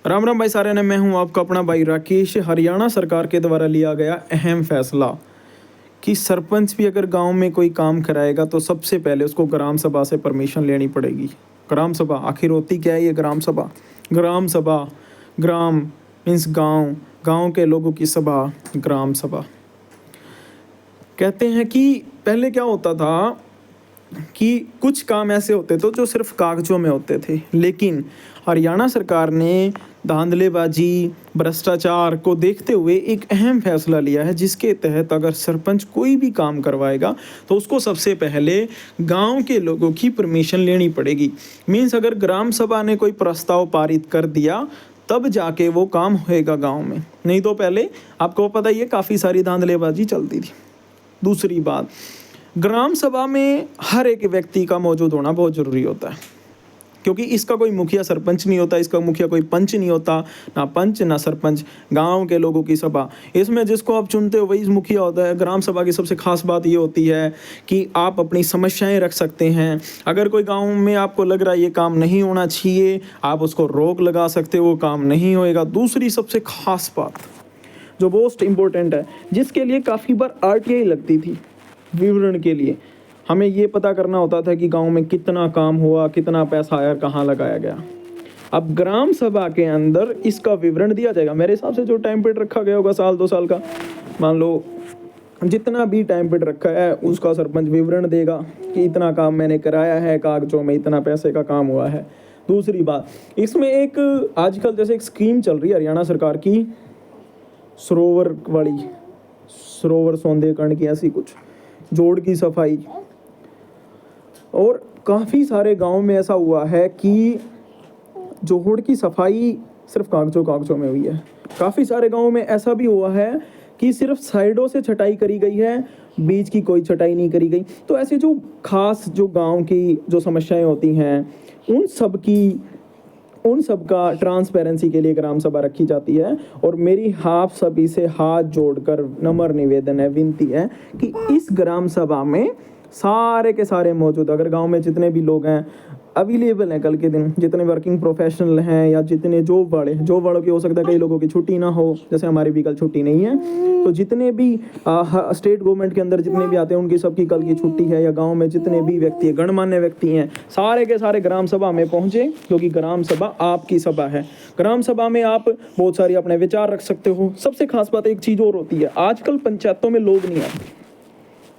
राम राम भाई सारे ने, मैं हूं आपका अपना भाई राकेश। हरियाणा सरकार के द्वारा लिया गया अहम फैसला कि सरपंच भी अगर गांव में कोई काम कराएगा तो सबसे पहले उसको ग्राम सभा से परमिशन लेनी पड़ेगी। ग्राम सभा आखिर होती क्या है ये ग्राम सभा? ग्राम सभा, ग्राम मीन्स गांव, गांव के लोगों की सभा, ग्राम सभा। कहते हैं कि पहले क्या होता था कि कुछ काम ऐसे होते थे जो सिर्फ कागजों में होते थे, लेकिन हरियाणा सरकार ने धांधलेबाजी, भ्रष्टाचार को देखते हुए एक अहम फैसला लिया है, जिसके तहत अगर सरपंच कोई भी काम करवाएगा तो उसको सबसे पहले गांव के लोगों की परमिशन लेनी पड़ेगी। मीन्स अगर ग्राम सभा ने कोई प्रस्ताव पारित कर दिया तब जाके वो काम होएगा गांव में, नहीं तो पहले आपको पता ही है काफ़ी सारी धांधलेबाजी चलती थी। दूसरी बात, ग्राम सभा में हर एक व्यक्ति का मौजूद होना बहुत ज़रूरी होता है, क्योंकि इसका कोई मुखिया सरपंच नहीं होता, इसका मुखिया कोई पंच नहीं होता, ना पंच ना सरपंच, गांव के लोगों की सभा। इसमें जिसको आप चुनते हो वही मुखिया होता है। ग्राम सभा की सबसे खास बात ये होती है कि आप अपनी समस्याएं रख सकते हैं। अगर कोई गांव में आपको लग रहा है ये काम नहीं होना चाहिए, आप उसको रोक लगा सकते हो, वो काम नहीं होएगा। दूसरी सबसे खास बात जो मोस्ट इम्पोर्टेंट है, जिसके लिए काफ़ी बार RTI लगती थी विवरण के लिए, हमें ये पता करना होता था कि गांव में कितना काम हुआ, कितना पैसा आया, कहाँ लगाया गया। अब ग्राम सभा के अंदर इसका विवरण दिया जाएगा। मेरे हिसाब से जो टाइम पीरियड रखा गया होगा 1-2 साल का, मान लो जितना भी टाइम पीरियड रखा है उसका सरपंच विवरण देगा कि इतना काम मैंने कराया है, कागजों में इतना पैसे का काम हुआ है। दूसरी बात, इसमें एक आजकल जैसे एक स्कीम चल रही है हरियाणा सरकार की, सरोवर वाली, सरोवर सौंदर्यकरण की, ऐसी कुछ जोड़ की सफाई। और काफ़ी सारे गांव में ऐसा हुआ है कि जोड़ की सफाई सिर्फ कागजों में हुई है। काफ़ी सारे गांव में ऐसा भी हुआ है कि सिर्फ साइडों से छटाई करी गई है, बीच की कोई छटाई नहीं करी गई। तो ऐसे जो खास जो गांव की जो समस्याएं होती हैं उन सब का ट्रांसपेरेंसी के लिए ग्राम सभा रखी जाती है। और मेरी आप सभी से हाथ जोड़कर नम्र निवेदन है, विनती है कि इस ग्राम सभा में सारे के सारे मौजूद, अगर गांव में जितने भी लोग हैं अवेलेबल हैं, कल के दिन जितने वर्किंग प्रोफेशनल हैं या जितने जॉब वालों की, हो सकता है कई लोगों की छुट्टी ना हो, जैसे हमारी भी कल छुट्टी नहीं है, तो जितने भी स्टेट गवर्नमेंट के अंदर जितने भी आते हैं उनकी सबकी कल की छुट्टी है, या गांव में जितने भी व्यक्ति गणमान्य व्यक्ति हैं, सारे के सारे ग्राम सभा में पहुँचे, क्योंकि ग्राम सभा आपकी सभा है। ग्राम सभा में आप बहुत सारी अपने विचार रख सकते हो। सबसे खास बात एक चीज़ और होती है, आजकल पंचायतों में लोग नहीं आते।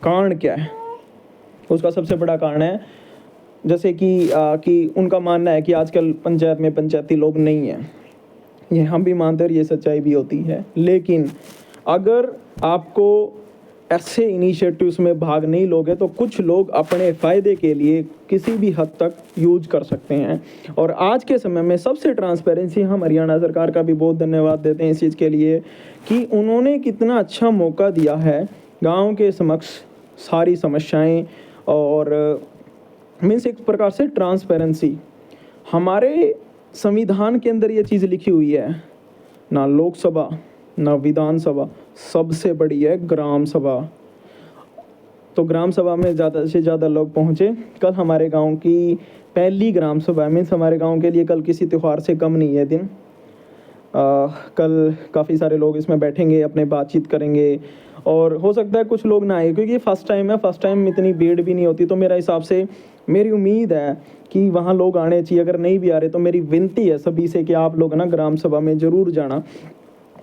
कारण क्या है? उसका सबसे बड़ा कारण है जैसे कि उनका मानना है कि आजकल पंचायत में पंचायती लोग नहीं हैं। ये हम भी मानते हैं, ये सच्चाई भी होती है। लेकिन अगर आपको ऐसे इनिशिएटिव्स में भाग नहीं लोगे तो कुछ लोग अपने फ़ायदे के लिए किसी भी हद तक यूज कर सकते हैं। और आज के समय में सबसे ट्रांसपेरेंसी, हम हरियाणा सरकार का भी बहुत धन्यवाद देते हैं इस चीज़ के लिए कि उन्होंने कितना अच्छा मौका दिया है गाँव के समक्ष सारी समस्याएँ, और मीन्स एक प्रकार से ट्रांसपेरेंसी। हमारे संविधान के अंदर ये चीज़ लिखी हुई है, ना लोकसभा ना विधानसभा, सबसे बड़ी है ग्राम सभा। तो ग्राम सभा में ज़्यादा से ज़्यादा लोग पहुँचे। कल हमारे गांव की पहली ग्राम सभा, मीन्स हमारे गांव के लिए कल किसी त्यौहार से कम नहीं है दिन। कल काफ़ी सारे लोग इसमें बैठेंगे, अपने बातचीत करेंगे, और हो सकता है कुछ लोग ना आए क्योंकि ये फर्स्ट टाइम है। फर्स्ट टाइम इतनी भीड़ भी नहीं होती, तो मेरा हिसाब से मेरी उम्मीद है कि वहाँ लोग आने चाहिए। अगर नहीं भी आ रहे तो मेरी विनती है सभी से कि आप लोग ना ग्राम सभा में ज़रूर जाना,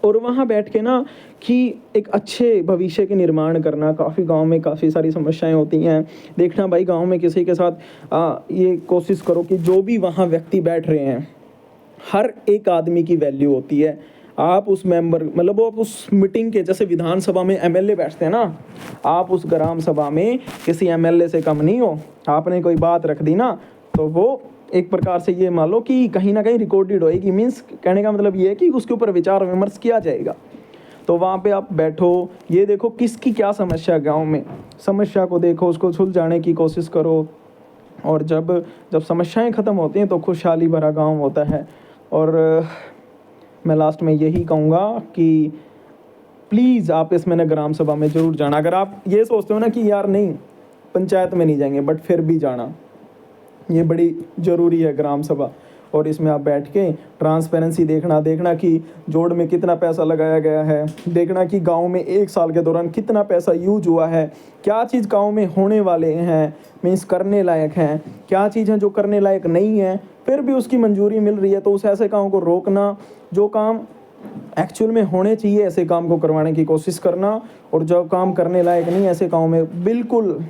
और वहाँ बैठ के ना कि एक अच्छे भविष्य के निर्माण करना। काफ़ी गांव में काफ़ी सारी समस्याएं होती हैं, देखना भाई गांव में किसी के साथ ये कोशिश करो कि जो भी वहाँ व्यक्ति बैठ रहे हैं, हर एक आदमी की वैल्यू होती है। आप उस मेंबर, मतलब वो आप उस मीटिंग के, जैसे विधानसभा में MLA बैठते हैं ना, आप उस ग्राम सभा में किसी MLA से कम नहीं हो। आपने कोई बात रख दी ना तो वो एक प्रकार से ये मान लो कि कहीं ना कहीं रिकॉर्डेड होएगी। मीन्स कहने का मतलब ये है कि उसके ऊपर विचार विमर्श किया जाएगा। तो वहाँ पे आप बैठो, ये देखो किसकी क्या समस्या गाँव में, समस्या को देखो, उसको सुलझाने की कोशिश करो। और जब समस्याएं ख़त्म होती हैं तो खुशहाली भरा गाँव होता है। और मैं लास्ट में यही कहूँगा कि प्लीज़ आप इसमें ना ग्राम सभा में ज़रूर जाना। अगर आप ये सोचते हो ना कि यार नहीं पंचायत में नहीं जाएंगे, बट फिर भी जाना, ये बड़ी ज़रूरी है ग्राम सभा। और इसमें आप बैठ के ट्रांसपेरेंसी देखना कि जोड़ में कितना पैसा लगाया गया है, देखना कि गांव में 1 साल के दौरान कितना पैसा यूज हुआ है, क्या चीज़ गांव में होने वाले हैं, मीन्स करने लायक हैं, क्या चीज़ है जो करने लायक नहीं है, फिर भी उसकी मंजूरी मिल रही है, तो उस ऐसे काम को रोकना, जो काम एक्चुअल में होने चाहिए ऐसे काम को करवाने की कोशिश करना, और जो काम करने लायक नहीं ऐसे कामों में बिल्कुल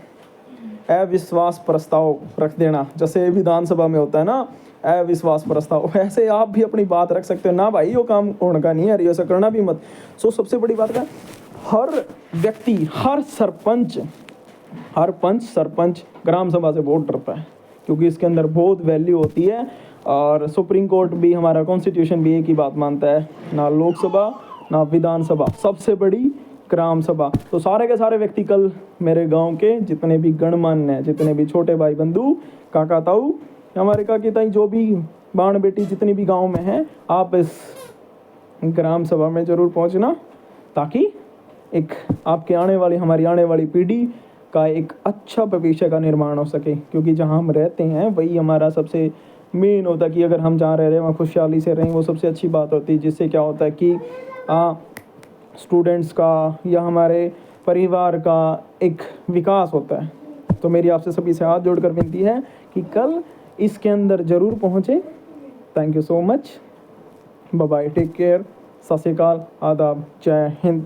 अविश्वास प्रस्ताव रख देना। जैसे विधानसभा में होता है ना अविश्वास प्रस्ताव, ऐसे आप भी अपनी बात रख सकते हो ना भाई, वो काम होने का नहीं है, ऐसा करना भी मत। सबसे बड़ी बात है, हर व्यक्ति, हर पंच सरपंच ग्राम सभा से वोट डरता है, क्योंकि इसके अंदर बहुत वैल्यू होती है। और सुप्रीम कोर्ट भी, हमारा कॉन्स्टिट्यूशन भी एक ही बात मानता है, ना लोकसभा ना विधानसभा, सबसे बड़ी ग्राम सभा। तो सारे के सारे व्यक्ति कल मेरे गांव के जितने भी गणमान्य हैं, जितने भी छोटे भाई बंधु, काका ताऊ, हमारे काकी ताई, जो भी बाण बेटी जितनी भी गांव में हैं, आप इस ग्राम सभा में ज़रूर पहुंचना, ताकि एक आपके हमारी आने वाली पीढ़ी का एक अच्छा भविष्य का निर्माण हो सके। क्योंकि जहाँ हम रहते हैं वही हमारा सबसे मेन होता है, कि अगर हम जहाँ रह रहे हैं वहाँ खुशहाली से रहें, वो सबसे अच्छी बात होती है। जिससे क्या होता है कि स्टूडेंट्स का या हमारे परिवार का एक विकास होता है। तो मेरी आपसे सभी से हाथ जोड़कर विनती है कि कल इसके अंदर ज़रूर पहुँचे। Thank you so much, bye bye, take care, Sat Shri अकाल, आदाब, जय हिंद।